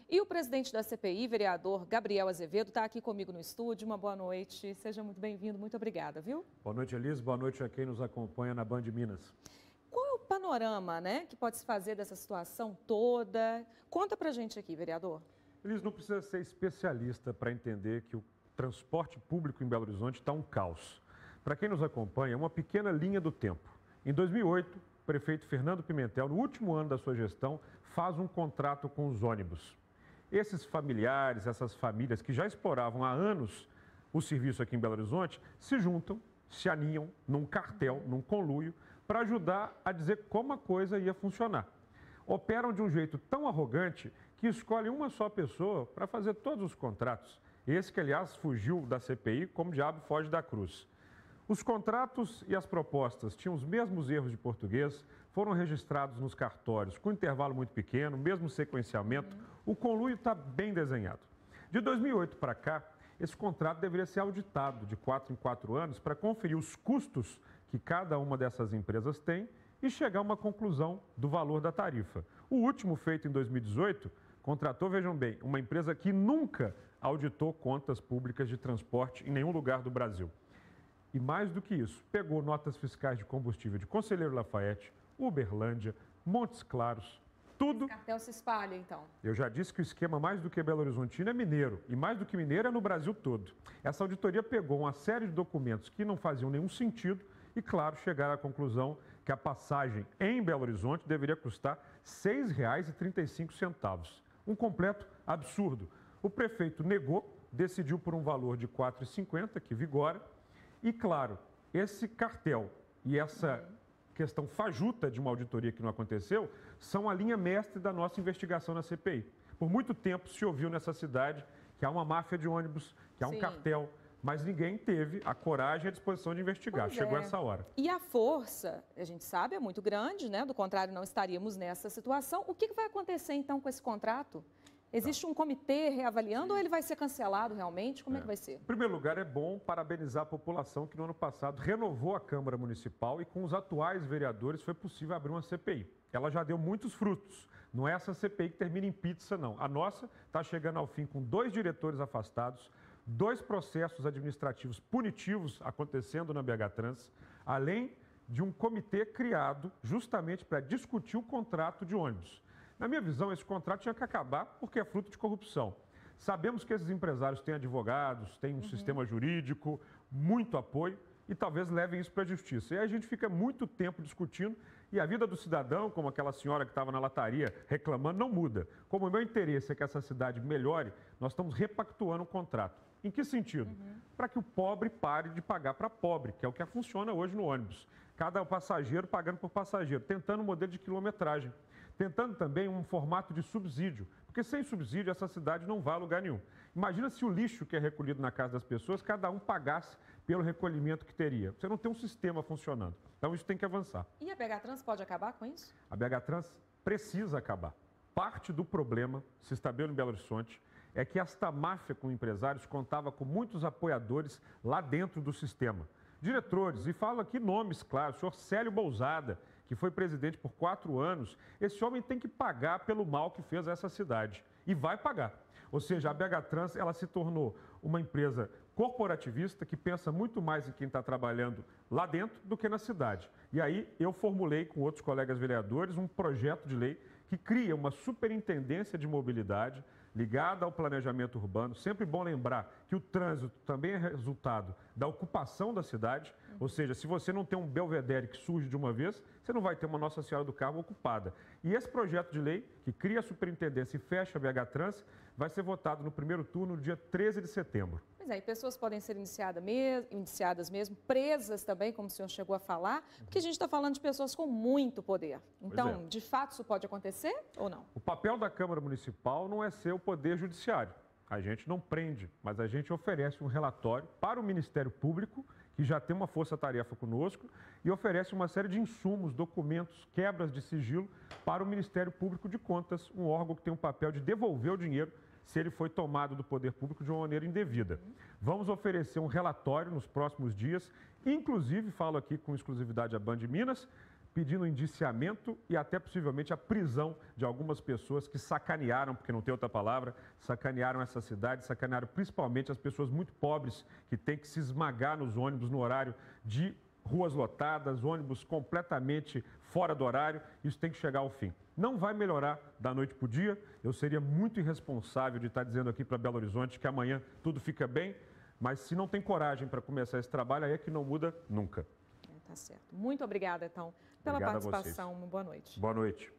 E o presidente da CPI, vereador Gabriel Azevedo, está aqui comigo no estúdio. Uma boa noite. Seja muito bem-vindo. Muito obrigada, viu? Boa noite, Elis. Boa noite a quem nos acompanha na Band Minas. Qual é o panorama, que pode se fazer dessa situação toda? Conta pra gente aqui, vereador. Elis, não precisa ser especialista para entender que o transporte público em Belo Horizonte está um caos. Para quem nos acompanha, é uma pequena linha do tempo. Em 2008, o prefeito Fernando Pimentel, no último ano da sua gestão, faz um contrato com os ônibus. Esses familiares, essas famílias que já exploravam há anos o serviço aqui em Belo Horizonte, se juntam, se aninham num cartel, num conluio, para ajudar a dizer como a coisa ia funcionar. Operam de um jeito tão arrogante que escolhem uma só pessoa para fazer todos os contratos. Esse que, aliás, fugiu da CPI como o diabo foge da cruz. Os contratos e as propostas tinham os mesmos erros de português, foram registrados nos cartórios com intervalo muito pequeno, mesmo sequenciamento. O conluio está bem desenhado. De 2008 para cá, esse contrato deveria ser auditado de 4 em 4 anos para conferir os custos que cada uma dessas empresas tem e chegar a uma conclusão do valor da tarifa. O último, feito em 2018, contratou, vejam bem, uma empresa que nunca auditou contas públicas de transporte em nenhum lugar do Brasil. E mais do que isso, pegou notas fiscais de combustível de Conselheiro Lafayette, Uberlândia, Montes Claros, tudo. O cartel se espalha, então. Eu já disse que o esquema mais do que Belo Horizontino é mineiro, e mais do que mineiro é no Brasil todo. Essa auditoria pegou uma série de documentos que não faziam nenhum sentido e, claro, chegaram à conclusão que a passagem em Belo Horizonte deveria custar R$ 6,35. Um completo absurdo. O prefeito negou, decidiu por um valor de R$ 4,50, que vigora. E, claro, esse cartel e essa questão fajuta de uma auditoria que não aconteceu são a linha mestre da nossa investigação na CPI. Por muito tempo se ouviu nessa cidade que há uma máfia de ônibus, que há um cartel, mas ninguém teve a coragem e a disposição de investigar. Chegou essa hora. E a força, a gente sabe, é muito grande, Do contrário, não estaríamos nessa situação. O que vai acontecer, então, com esse contrato? Existe um comitê reavaliando ou ele vai ser cancelado realmente? Como é que vai ser? Em primeiro lugar, é bom parabenizar a população que no ano passado renovou a Câmara Municipal e com os atuais vereadores foi possível abrir uma CPI. Ela já deu muitos frutos. Não é essa CPI que termina em pizza, não. A nossa está chegando ao fim com 2 diretores afastados, 2 processos administrativos punitivos acontecendo na BH Trans, além de um comitê criado justamente para discutir o contrato de ônibus. Na minha visão, esse contrato tinha que acabar porque é fruto de corrupção. Sabemos que esses empresários têm advogados, têm um sistema jurídico, muito apoio e talvez levem isso para a justiça. E aí a gente fica muito tempo discutindo e a vida do cidadão, como aquela senhora que estava na lataria reclamando, não muda. Como o meu interesse é que essa cidade melhore, nós estamos repactuando o contrato. Em que sentido? Para que o pobre pare de pagar para pobre, que é o que funciona hoje no ônibus. Cada passageiro pagando por passageiro, tentando um modelo de quilometragem. Tentando também um formato de subsídio, porque sem subsídio essa cidade não vai a lugar nenhum. Imagina se o lixo que é recolhido na casa das pessoas, cada um pagasse pelo recolhimento que teria. Você não tem um sistema funcionando. Então isso tem que avançar. E a BH Trans pode acabar com isso? A BH Trans precisa acabar. Parte do problema, se estabeleceu em Belo Horizonte, é que esta máfia com empresários contava com muitos apoiadores lá dentro do sistema. Diretores, e falo aqui nomes claros, o senhor Célio Bousada, que foi presidente por 4 anos, esse homem tem que pagar pelo mal que fez a essa cidade. E vai pagar. Ou seja, a BH Trans ela se tornou uma empresa corporativista que pensa muito mais em quem está trabalhando lá dentro do que na cidade. E aí eu formulei com outros colegas vereadores um projeto de lei que cria uma superintendência de mobilidade ligada ao planejamento urbano. Sempre bom lembrar que o trânsito também é resultado da ocupação da cidade. Ou seja, se você não tem um belvedere que surge de uma vez, você não vai ter uma Nossa Senhora do Carmo ocupada. E esse projeto de lei, que cria a superintendência e fecha a BH Trans, vai ser votado no primeiro turno, no dia 13 de setembro. Pois é, e pessoas podem ser iniciadas mesmo, presas também, como o senhor chegou a falar, porque a gente está falando de pessoas com muito poder. Então, de fato, isso pode acontecer ou não? O papel da Câmara Municipal não é ser o poder judiciário. A gente não prende, mas a gente oferece um relatório para o Ministério Público, que já tem uma força-tarefa conosco, e oferece uma série de insumos, documentos, quebras de sigilo para o Ministério Público de Contas, um órgão que tem o papel de devolver o dinheiro se ele foi tomado do poder público de uma maneira indevida. Vamos oferecer um relatório nos próximos dias, inclusive, falo aqui com exclusividade à Band Minas, pedindo indiciamento e até possivelmente a prisão de algumas pessoas que sacanearam, porque não tem outra palavra, sacanearam essa cidade, sacanearam principalmente as pessoas muito pobres que têm que se esmagar nos ônibus no horário de ruas lotadas, ônibus completamente fora do horário. Isso tem que chegar ao fim. Não vai melhorar da noite para o dia. Eu seria muito irresponsável de estar dizendo aqui para Belo Horizonte que amanhã tudo fica bem, mas se não tem coragem para começar esse trabalho, aí é que não muda nunca. Tá certo. Muito obrigada, então, pela Obrigado participação. Boa noite. Boa noite.